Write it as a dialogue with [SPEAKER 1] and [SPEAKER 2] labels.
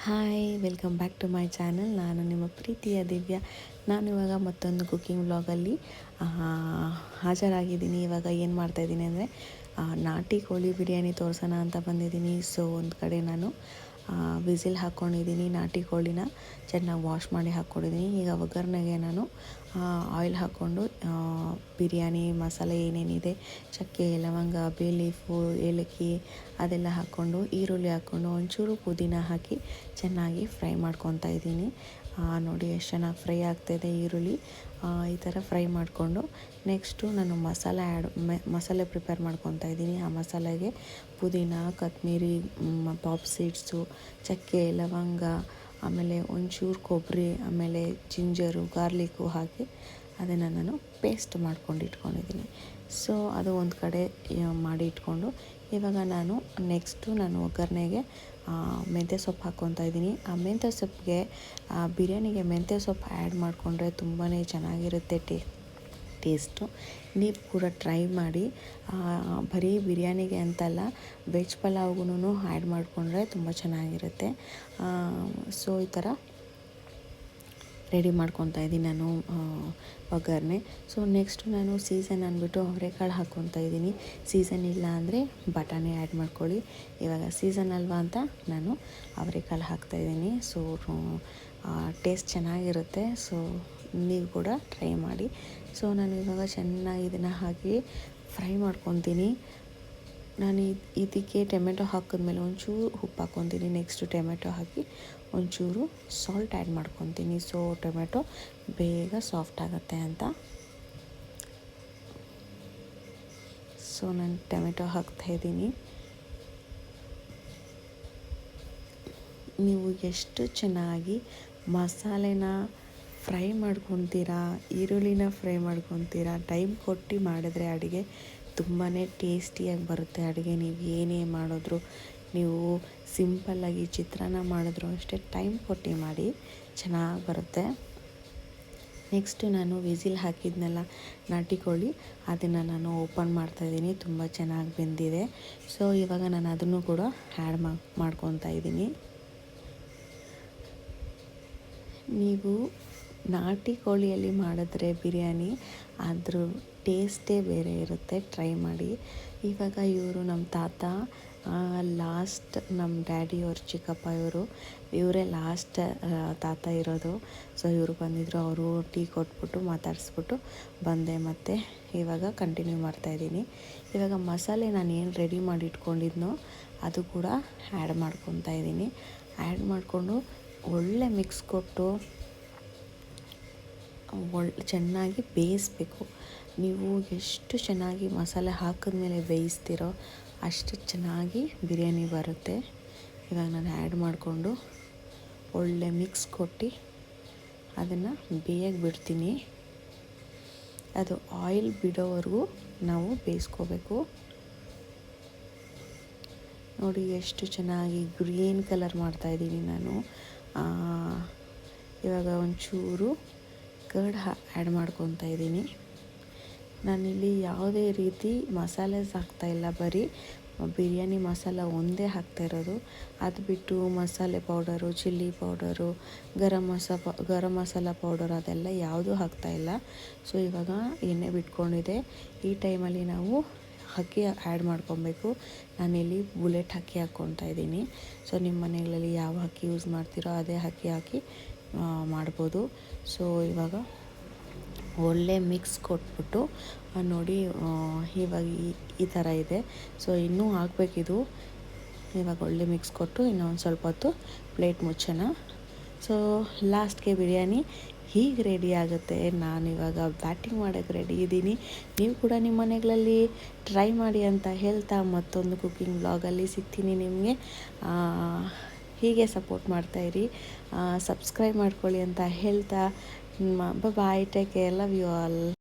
[SPEAKER 1] Hi welcome back to my channel. ನಾನು ನಿಮ್ಮ ಪ್ರೀತಿಯ ದಿವ್ಯಾ. ನಾನು ಇವಾಗ ಮತ್ತೊಂದು ಕುಕ್ಕಿಂಗ್ ವ್ಲಾಗಲ್ಲಿ ಹಾಜರಾಗಿದ್ದೀನಿ. ಇವಾಗ ಏನು ಮಾಡ್ತಾಯಿದ್ದೀನಿ ಅಂದರೆ ನಾಟಿ ಕೋಳಿ ಬಿರಿಯಾನಿ ತೋರಿಸೋಣ ಅಂತ ಬಂದಿದ್ದೀನಿ. ಸೊ ಒಂದು ಕಡೆ ನಾನು ವಿಸಿಲ್ ಹಾಕ್ಕೊಂಡಿದ್ದೀನಿ. ನಾಟಿ ಕೋಳಿನ ಚೆನ್ನಾಗಿ ವಾಶ್ ಮಾಡಿ ಹಾಕ್ಕೊಂಡಿದ್ದೀನಿ. ಈಗ ಒಗ್ಗರಣೆಗೆ ನಾನು ಆಯಿಲ್ ಹಾಕ್ಕೊಂಡು ಬಿರಿಯಾನಿ ಮಸಾಲೆ ಏನೇನಿದೆ, ಚಕ್ಕೆ, ಲವಂಗ, ಬೇ ಲೀಫು, ಏಲಕ್ಕಿ ಅದೆಲ್ಲ ಹಾಕ್ಕೊಂಡು, ಈರುಳ್ಳಿ ಹಾಕ್ಕೊಂಡು ಒಂಚೂರು ಪುದೀನ ಹಾಕಿ ಚೆನ್ನಾಗಿ ಫ್ರೈ ಮಾಡ್ಕೊತಾ ಇದ್ದೀನಿ. ನೋಡಿ ಎಷ್ಟು ಚೆನ್ನಾಗಿ ಫ್ರೈ ಆಗ್ತಾಯಿದೆ ಈರುಳ್ಳಿ. ಈ ಥರ ಫ್ರೈ ಮಾಡಿಕೊಂಡು ನೆಕ್ಸ್ಟು ನಾನು ಮಸಾಲೆ ಪ್ರಿಪೇರ್ ಮಾಡ್ಕೊತಾ ಇದ್ದೀನಿ. ಆ ಮಸಾಲೆಗೆ ಪುದೀನ, ಕೊತ್ತಂಬರಿ, ಪಾಪ್ ಸೀಡ್ಸು, ಚಕ್ಕೆ, ಲವಂಗ, ಆಮೇಲೆ ಒಂಚೂರು ಕೊಬ್ಬರಿ, ಆಮೇಲೆ ಜಿಂಜರು, ಗಾರ್ಲಿಕ್ಕು ಹಾಕಿ ಅದನ್ನು ನಾನು ಪೇಸ್ಟ್ ಮಾಡ್ಕೊಂಡು ಇಟ್ಕೊಂಡಿದ್ದೀನಿ. ಸೊ ಅದು ಒಂದು ಕಡೆ ಮಾಡಿ ಇಟ್ಕೊಂಡು ಇವಾಗ ನಾನು ಒಗ್ಗರಣೆಗೆ ಮೆಂತ್ಯ ಸೊಪ್ಪು ಹಾಕ್ಕೊತಾ ಇದ್ದೀನಿ. ಆ ಮೆಂತ್ಯ ಸೊಪ್ಪಿಗೆ ಬಿರಿಯಾನಿಗೆ ಮೆಂತ್ಯ ಸೊಪ್ಪು ಆ್ಯಡ್ ಮಾಡಿಕೊಂಡ್ರೆ ತುಂಬಾ ಚೆನ್ನಾಗಿರುತ್ತೆ ಟೇಸ್ಟು. ನೀವು ಕೂಡ ಟ್ರೈ ಮಾಡಿ. ಬರೀ ಬಿರಿಯಾನಿಗೆ ಅಂತಲ್ಲ, ವೆಜ್ ಪಲಾವ್ಗೂ ಆ್ಯಡ್ ಮಾಡಿಕೊಂಡ್ರೆ ತುಂಬ ಚೆನ್ನಾಗಿರುತ್ತೆ. ಸೊ ಈ ಥರ ರೆಡಿ ಮಾಡ್ಕೊತಾ ಇದ್ದೀನಿ ನಾನು ಒಗ್ಗರಣೆ. ಸೊ ನೆಕ್ಸ್ಟು ನಾನು ಸೀಸನ್ ಅಂದ್ಬಿಟ್ಟು ಅವರೆಕಾಳು ಹಾಕ್ಕೊತಾ ಇದ್ದೀನಿ. ಸೀಸನ್ ಇಲ್ಲ ಅಂದರೆ ಬಟಾಣಿ ಆ್ಯಡ್ ಮಾಡ್ಕೊಳ್ಳಿ. ಇವಾಗ ಸೀಸನ್ ಅಲ್ವಾ ಅಂತ ನಾನು ಅವರೆಕಾಳು ಹಾಕ್ತಾಯಿದ್ದೀನಿ. ಸೊ ಟೇಸ್ಟ್ ಚೆನ್ನಾಗಿರುತ್ತೆ. ಸೊ ನೀವು ಕೂಡ ಟ್ರೈ ಮಾಡಿ. ಸೊ ನಾನು ಇವಾಗ ಚೆನ್ನಾಗಿ ಇದನ್ನು ಹಾಕಿ ಫ್ರೈ ಮಾಡ್ಕೊತೀನಿ. ನಾನು ಇದಕ್ಕೆ ಟೊಮೆಟೊ ಹಾಕಿದ್ಮೇಲೆ ಒಂಚೂರು ಉಪ್ಪು ಹಾಕ್ಕೊತೀನಿ. ನೆಕ್ಸ್ಟು ಟೊಮೆಟೊ ಹಾಕಿ ಒಂಚೂರು ಸಾಲ್ಟ್ ಆ್ಯಡ್ ಮಾಡ್ಕೊತೀನಿ. ಸೊ ಟೊಮೆಟೊ ಬೇಗ ಸಾಫ್ಟ್ ಆಗುತ್ತೆ ಅಂತ. ಸೊ ನಾನು ಟೊಮೆಟೊ ಹಾಕ್ತಾಯಿದ್ದೀನಿ. ನೀವು ಎಷ್ಟು ಚೆನ್ನಾಗಿ ಮಸಾಲೆನ ಫ್ರೈ ಮಾಡ್ಕೊತೀರಾ, ಈರುಳ್ಳಿನ ಫ್ರೈ ಮಾಡ್ಕೊತೀರಾ, ಟೈಮ್ ಕೊಟ್ಟು ಮಾಡಿದ್ರೆ ಅಡುಗೆ ತುಂಬಾ ಟೇಸ್ಟಿಯಾಗಿ ಬರುತ್ತೆ. ಅಡುಗೆ ನೀವು ಏನೇ ಮಾಡಿದ್ರು, ನೀವು ಸಿಂಪಲ್ಲಾಗಿ ಚಿತ್ರಾನ್ನ ಮಾಡಿದ್ರು ಅಷ್ಟೇ ಟೈಮ್ ಕೊಟ್ಟು ಮಾಡಿ ಚೆನ್ನಾಗಿ ಬರುತ್ತೆ. ನೆಕ್ಸ್ಟು ನಾನು ವಿಸಿಲ್ ಹಾಕಿದ್ನಲ್ಲ ನಾಟಿ ಕೋಳಿ, ಅದನ್ನು ನಾನು ಓಪನ್ ಮಾಡ್ತಾಯಿದ್ದೀನಿ. ತುಂಬ ಚೆನ್ನಾಗಿ ಬೆಂದಿದೆ. ಸೊ ಇವಾಗ ನಾನು ಅದನ್ನು ಕೂಡ ಆ್ಯಡ್ ಮಾಡ್ಕೊತಾ ಇದ್ದೀನಿ. ನೀವು ನಾಟಿ ಕೋಳಿಯಲ್ಲಿ ಮಾಡಿದ್ರೆ ಬಿರಿಯಾನಿ ಅದ್ರ ಟೇಸ್ಟೇ ಬೇರೆ ಇರುತ್ತೆ. ಟ್ರೈ ಮಾಡಿ. ಇವಾಗ ಇವರು ನಮ್ಮ ತಾತ ಲಾಸ್ಟ್, ನಮ್ಮ ಡ್ಯಾಡಿಯವ್ರ ಚಿಕ್ಕಪ್ಪ ಇವರೇ ಲಾಸ್ಟ್ ತಾತ ಇರೋದು. ಸೊ ಇವರು ಬಂದಿದ್ದರು. ಅವರು ಟೀ ಕೊಟ್ಬಿಟ್ಟು ಮಾತಾಡಿಸ್ಬಿಟ್ಟು ಬಂದೆ. ಮತ್ತು ಇವಾಗ ಕಂಟಿನ್ಯೂ ಮಾಡ್ತಾಯಿದ್ದೀನಿ. ಇವಾಗ ಮಸಾಲೆ ನಾನು ಏನು ರೆಡಿ ಮಾಡಿ ಇಟ್ಕೊಂಡಿದ್ನೋ ಅದು ಕೂಡ ಆ್ಯಡ್ ಮಾಡ್ಕೊತಾ ಇದ್ದೀನಿ. ಆ್ಯಡ್ ಮಾಡಿಕೊಂಡು ಒಳ್ಳೆ ಮಿಕ್ಸ್ ಕೊಟ್ಟು ಚೆನ್ನಾಗಿ ಬೇಯಿಸ್ಬೇಕು. ನೀವು ಎಷ್ಟು ಚೆನ್ನಾಗಿ ಮಸಾಲೆ ಹಾಕಿದ್ಮೇಲೆ ಬೇಯಿಸ್ತೀರೋ ಅಷ್ಟು ಚೆನ್ನಾಗಿ ಬಿರಿಯಾನಿ ಬರುತ್ತೆ. ಇವಾಗ ನಾನು ಆ್ಯಡ್ ಮಾಡಿಕೊಂಡು ಒಳ್ಳೆ ಮಿಕ್ಸ್ ಕೊಟ್ಟು ಅದನ್ನು ಬೇಯಕ್ಕೆ ಬಿಡ್ತೀನಿ. ಅದು ಆಯಿಲ್ ಬಿಡೋವರೆಗೂ ನಾವು ಬೇಯಿಸ್ಕೋಬೇಕು. ನೋಡಿ ಎಷ್ಟು ಚೆನ್ನಾಗಿ ಗ್ರೀನ್ ಕಲರ್ ಮಾಡ್ತಾಯಿದ್ದೀನಿ ನಾನು. ಇವಾಗ ಒಂಚೂರು ಕರ್ಡ್ ಆ್ಯಡ್ ಮಾಡ್ಕೊತಾ ಇದ್ದೀನಿ. ನಾನಿಲ್ಲಿ ಯಾವುದೇ ರೀತಿ ಮಸಾಲೆಸ್ ಹಾಕ್ತಾಯಿಲ್ಲ, ಬರೀ ಬಿರಿಯಾನಿ ಮಸಾಲ ಒಂದೇ ಹಾಕ್ತಾಯಿರೋದು. ಅದು ಬಿಟ್ಟು ಮಸಾಲೆ powder, chilli powder, garam masala powder ಅದೆಲ್ಲ ಯಾವುದೂ ಹಾಕ್ತಾಯಿಲ್ಲ. ಸೊ ಇವಾಗ ಎಣ್ಣೆ ಬಿಟ್ಕೊಂಡಿದೆ. ಈ ಟೈಮಲ್ಲಿ ನಾವು ಅಕ್ಕಿ ಆ್ಯಡ್ ಮಾಡ್ಕೊಬೇಕು. ನಾನಿಲ್ಲಿ ಬುಲೆಟ್ ಅಕ್ಕಿ ಹಾಕ್ಕೊತಾ ಇದ್ದೀನಿ. ಸೊ ನಿಮ್ಮ ಮನೆಗಳಲ್ಲಿ ಯಾವ ಅಕ್ಕಿ ಯೂಸ್ ಮಾಡ್ತೀರೋ ಅದೇ ಅಕ್ಕಿ ಹಾಕಿ ಮಾಡ್ಬೋದು. ಸೊ ಇವಾಗ ಒಳ್ಳೆ ಮಿಕ್ಸ್ ಕೊಟ್ಬಿಟ್ಟು ನೋಡಿ ಇವಾಗ ಈ ಥರ ಇದೆ. ಸೊ ಇನ್ನೂ ಹಾಕಬೇಕಿದು. ಇವಾಗ ಒಳ್ಳೆ ಮಿಕ್ಸ್ ಕೊಟ್ಟು ಇನ್ನೊಂದು ಸ್ವಲ್ಪ ಹೊತ್ತು ಪ್ಲೇಟ್ ಮುಚ್ಚೋಣ. ಸೊ ಲಾಸ್ಟ್ಗೆ ಬಿರಿಯಾನಿ ಹೀಗೆ ರೆಡಿ ಆಗುತ್ತೆ. ನಾನಿವಾಗ ಬ್ಯಾಟಿಂಗ್ ಮಾಡೋಕ್ಕೆ ರೆಡಿ ಇದ್ದೀನಿ. ನೀವು ಕೂಡ ನಿಮ್ಮ ಮನೆಗಳಲ್ಲಿ ಟ್ರೈ ಮಾಡಿ ಅಂತ ಹೇಳ್ತಾ ಮತ್ತೊಂದು ಕುಕ್ಕಿಂಗ್ ವ್ಲಾಗಲ್ಲಿ ಸಿಗ್ತೀನಿ ನಿಮಗೆ. ಹೀಗೆ ಸಪೋರ್ಟ್ ಮಾಡ್ತಾಯಿರಿ, ಸಬ್ಸ್ಕ್ರೈಬ್ ಮಾಡ್ಕೊಳ್ಳಿ ಅಂತ ಹೇಳ್ತಾ bye, take care, love you all.